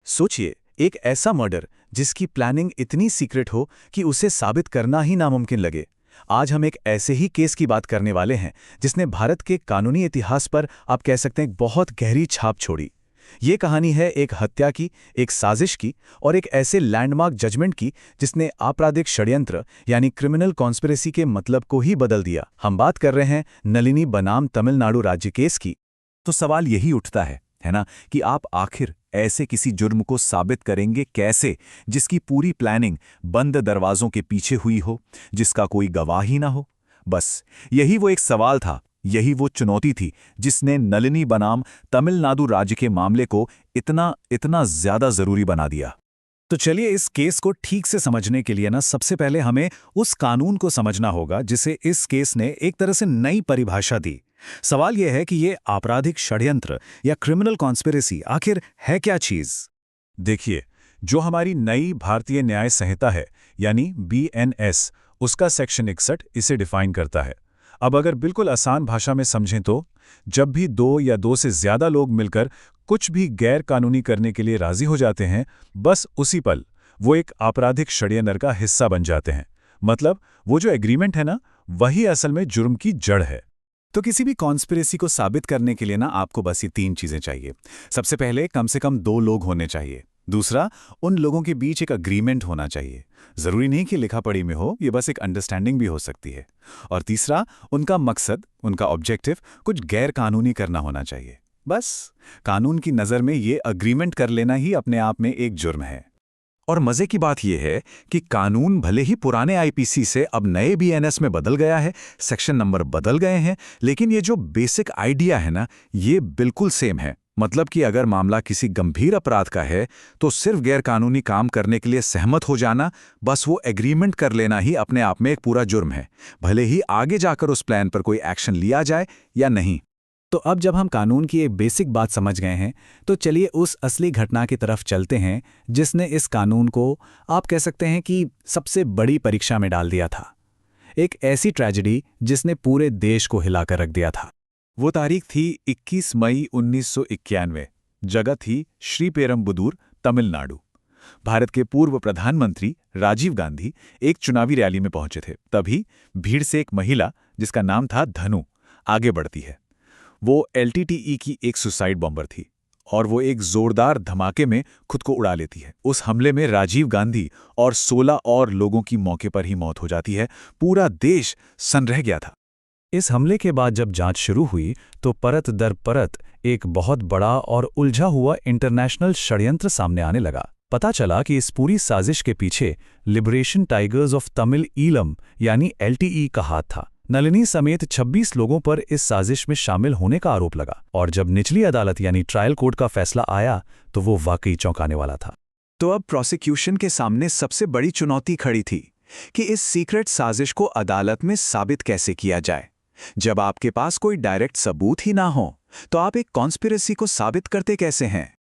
सोचिए, एक ऐसा मर्डर जिसकी प्लानिंग इतनी सीक्रेट हो कि उसे साबित करना ही नामुमकिन लगे। आज हम एक ऐसे ही केस की बात करने वाले हैं जिसने भारत के कानूनी इतिहास पर आप कह सकते हैं एक बहुत गहरी छाप छोड़ी। ये कहानी है एक हत्या की, एक साजिश की और एक ऐसे लैंडमार्क जजमेंट की जिसने आपराधिक षड्यंत्र यानी क्रिमिनल कॉन्स्पिरेसी के मतलब को ही बदल दिया। हम बात कर रहे हैं नलिनी बनाम तमिलनाडु राज्य केस की। तो सवाल यही उठता है ना, कि आप आखिर ऐसे किसी जुर्म को साबित करेंगे कैसे, जिसकी पूरी प्लानिंग बंद दरवाजों के पीछे हुई हो, जिसका कोई गवाह ही ना हो। बस यही वो एक सवाल था, यही वो चुनौती थी जिसने नलिनी बनाम तमिलनाडु राज्य के मामले को इतना इतना ज्यादा जरूरी बना दिया। तो चलिए इस केस को ठीक से समझने के लिए सबसे पहले हमें उस कानून को समझना होगा जिसे इस केस ने एक तरह से नई परिभाषा दी। सवाल यह है कि ये आपराधिक षड्यंत्र या क्रिमिनल कॉन्स्पिरेसी आखिर है क्या चीज। देखिए, जो हमारी नई भारतीय न्याय संहिता है यानी BNS, उसका सेक्शन 61 इसे डिफाइन करता है। अब अगर बिल्कुल आसान भाषा में समझें तो जब भी दो या दो से ज्यादा लोग मिलकर कुछ भी गैर कानूनी करने के लिए राजी हो जाते हैं, बस उसी पल वो एक आपराधिक षड्यंत्र का हिस्सा बन जाते हैं। मतलब वो जो एग्रीमेंट है ना, वही असल में जुर्म की जड़ है। तो किसी भी कॉन्स्पिरेसी को साबित करने के लिए आपको बस ये 3 चीजें चाहिए। सबसे पहले कम से कम 2 लोग होने चाहिए। दूसरा, उन लोगों के बीच एक अग्रीमेंट होना चाहिए। जरूरी नहीं कि लिखा पढ़ी में हो, ये बस एक अंडरस्टैंडिंग भी हो सकती है। और तीसरा, उनका मकसद, उनका ऑब्जेक्टिव कुछ गैर कानूनी करना होना चाहिए। बस कानून की नज़र में ये अग्रीमेंट कर लेना ही अपने आप में एक जुर्म है। और मजे की बात यह है कि कानून भले ही पुराने IPC से अब नए BNS में बदल गया है, सेक्शन नंबर बदल गए हैं, लेकिन ये जो बेसिक आइडिया है ना, ये बिल्कुल सेम है। मतलब कि अगर मामला किसी गंभीर अपराध का है तो सिर्फ गैर कानूनी काम करने के लिए सहमत हो जाना, बस वो एग्रीमेंट कर लेना ही अपने आप में एक पूरा जुर्म है, भले ही आगे जाकर उस प्लान पर कोई एक्शन लिया जाए या नहीं। तो अब जब हम कानून की एक बेसिक बात समझ गए हैं, तो चलिए उस असली घटना की तरफ चलते हैं जिसने इस कानून को आप कह सकते हैं कि सबसे बड़ी परीक्षा में डाल दिया था। एक ऐसी ट्रेजेडी जिसने पूरे देश को हिलाकर रख दिया था। वो तारीख थी 21 मई 1991। जगह थी श्रीपेरम्बुदूर, तमिलनाडु। भारत के पूर्व प्रधानमंत्री राजीव गांधी एक चुनावी रैली में पहुंचे थे। तभी भीड़ से एक महिला जिसका नाम था धनु आगे बढ़ती है। वो LTTE की एक सुसाइड बॉम्बर थी और वो एक जोरदार धमाके में खुद को उड़ा लेती है। उस हमले में राजीव गांधी और 16 और लोगों की मौके पर ही मौत हो जाती है। पूरा देश सन्न रह गया था। इस हमले के बाद जब जांच शुरू हुई तो परत दर परत एक बहुत बड़ा और उलझा हुआ इंटरनेशनल षड्यंत्र सामने आने लगा। पता चला कि इस पूरी साजिश के पीछे liberation tigers of Tamil Eelam यानी LTE का हाथ था। नलिनी समेत 26 लोगों पर इस साजिश में शामिल होने का आरोप लगा और जब निचली अदालत यानी ट्रायल कोर्ट का फैसला आया तो वो वाकई चौंकाने वाला था। तो अब प्रोसिक्यूशन के सामने सबसे बड़ी चुनौती खड़ी थी कि इस सीक्रेट साजिश को अदालत में साबित कैसे किया जाए। जब आपके पास कोई डायरेक्ट सबूत ही ना हो तो आप एक कॉन्स्पिरेसी को साबित करते कैसे हैं?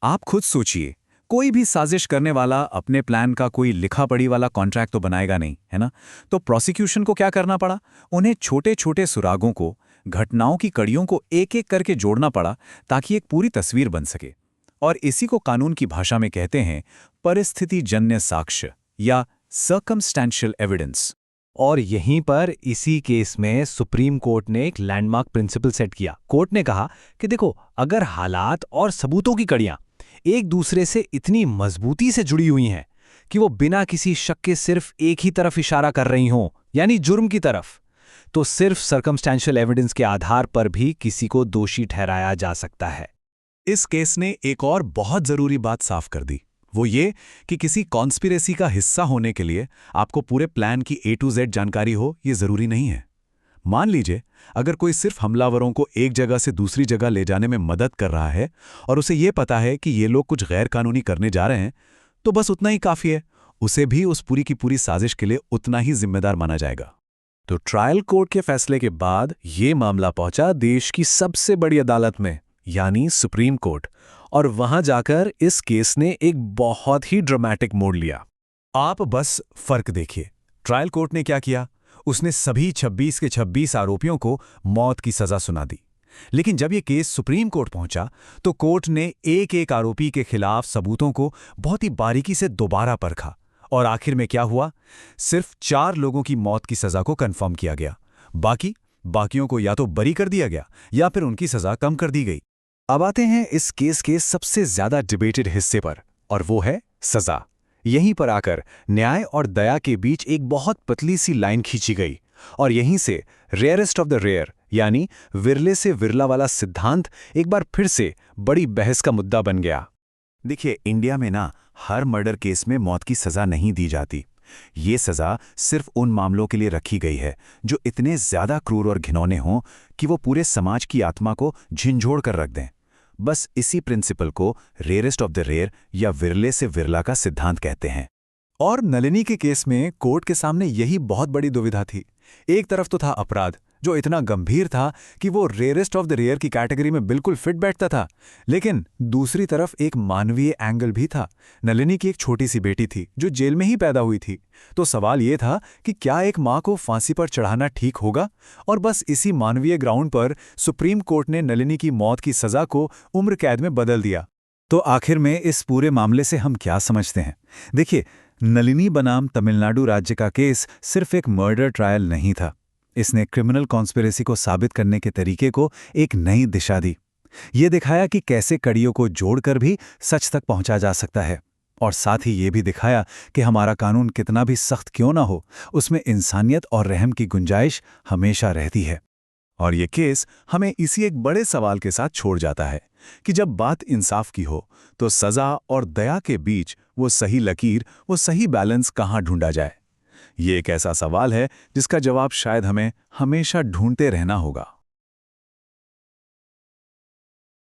आप खुद सोचिए, कोई भी साजिश करने वाला अपने प्लान का कोई लिखा पढ़ी वाला कॉन्ट्रैक्ट तो बनाएगा नहीं, है ना? तो प्रोसिक्यूशन को क्या करना पड़ा? उन्हें छोटे छोटे सुरागों को, घटनाओं की कड़ियों को एक एक करके जोड़ना पड़ा ताकि एक पूरी तस्वीर बन सके। और इसी को कानून की भाषा में कहते हैं परिस्थितिजन्य साक्ष्य या सर्कमस्टेंशियल एविडेंस। और यहीं पर इसी केस में सुप्रीम कोर्ट ने एक लैंडमार्क प्रिंसिपल सेट किया। कोर्ट ने कहा कि देखो, अगर हालात और सबूतों की कड़ियां एक दूसरे से इतनी मजबूती से जुड़ी हुई हैं कि वो बिना किसी शक के सिर्फ एक ही तरफ इशारा कर रही हों, यानी जुर्म की तरफ, तो सिर्फ सर्कमस्टेंशियल एविडेंस के आधार पर भी किसी को दोषी ठहराया जा सकता है। इस केस ने एक और बहुत जरूरी बात साफ कर दी। वो ये कि किसी कॉन्स्पिरेसी का हिस्सा होने के लिए आपको पूरे प्लान की A to Z जानकारी हो, ये जरूरी नहीं है। मान लीजिए अगर कोई सिर्फ हमलावरों को एक जगह से दूसरी जगह ले जाने में मदद कर रहा है और उसे ये पता है कि ये लोग कुछ गैर कानूनी करने जा रहे हैं, तो बस उतना ही काफी है। उसे भी उस पूरी की पूरी साजिश के लिए उतना ही जिम्मेदार माना जाएगा। तो ट्रायल कोर्ट के फैसले के बाद ये मामला पहुंचा देश की सबसे बड़ी अदालत में, यानी सुप्रीम कोर्ट, और वहां जाकर इस केस ने एक बहुत ही ड्रामेटिक मोड़ लिया। आप बस फर्क देखिए। ट्रायल कोर्ट ने क्या किया? उसने सभी 26 के 26 आरोपियों को मौत की सजा सुना दी। लेकिन जब ये केस सुप्रीम कोर्ट पहुंचा तो कोर्ट ने एक एक आरोपी के खिलाफ सबूतों को बहुत ही बारीकी से दोबारा परखा और आखिर में क्या हुआ? सिर्फ 4 लोगों की मौत की सजा को कंफर्म किया गया। बाकियों को या तो बरी कर दिया गया या फिर उनकी सजा कम कर दी गई। अब आते हैं इस केस के सबसे ज्यादा डिबेटेड हिस्से पर, और वो है सजा। यहीं पर आकर न्याय और दया के बीच एक बहुत पतली सी लाइन खींची गई और यहीं से रेयरेस्ट ऑफ द रेयर यानी विरले से विरला वाला सिद्धांत एक बार फिर से बड़ी बहस का मुद्दा बन गया। देखिए, इंडिया में ना हर मर्डर केस में मौत की सजा नहीं दी जाती। ये सजा सिर्फ उन मामलों के लिए रखी गई है जो इतने ज्यादा क्रूर और घिनौने हों कि वो पूरे समाज की आत्मा को झिंझोड़ कर रख दें। बस इसी प्रिंसिपल को रेयरेस्ट ऑफ द रेयर या विरले से विरला का सिद्धांत कहते हैं। और नलिनी के केस में कोर्ट के सामने यही बहुत बड़ी दुविधा थी। एक तरफ तो था अपराध जो इतना गंभीर था कि वो रेयरेस्ट ऑफ द रेयर की कैटेगरी में बिल्कुल फिट बैठता था, लेकिन दूसरी तरफ एक मानवीय एंगल भी था। नलिनी की एक छोटी सी बेटी थी जो जेल में ही पैदा हुई थी। तो सवाल ये था कि क्या एक मां को फांसी पर चढ़ाना ठीक होगा? और बस इसी मानवीय ग्राउंड पर सुप्रीम कोर्ट ने नलिनी की मौत की सजा को उम्र कैद में बदल दिया। तो आखिर में इस पूरे मामले से हम क्या समझते हैं? देखिए, नलिनी बनाम तमिलनाडु राज्य का केस सिर्फ एक मर्डर ट्रायल नहीं था। इसने क्रिमिनल कॉन्स्पिरेसी को साबित करने के तरीके को एक नई दिशा दी। ये दिखाया कि कैसे कड़ियों को जोड़कर भी सच तक पहुंचा जा सकता है, और साथ ही ये भी दिखाया कि हमारा कानून कितना भी सख्त क्यों ना हो, उसमें इंसानियत और रहम की गुंजाइश हमेशा रहती है। और ये केस हमें इसी एक बड़े सवाल के साथ छोड़ जाता है कि जब बात इंसाफ की हो तो सजा और दया के बीच वो सही लकीर, वो सही बैलेंस कहाँ ढूंढा जाए? ये एक ऐसा सवाल है जिसका जवाब शायद हमें हमेशा ढूंढते रहना होगा।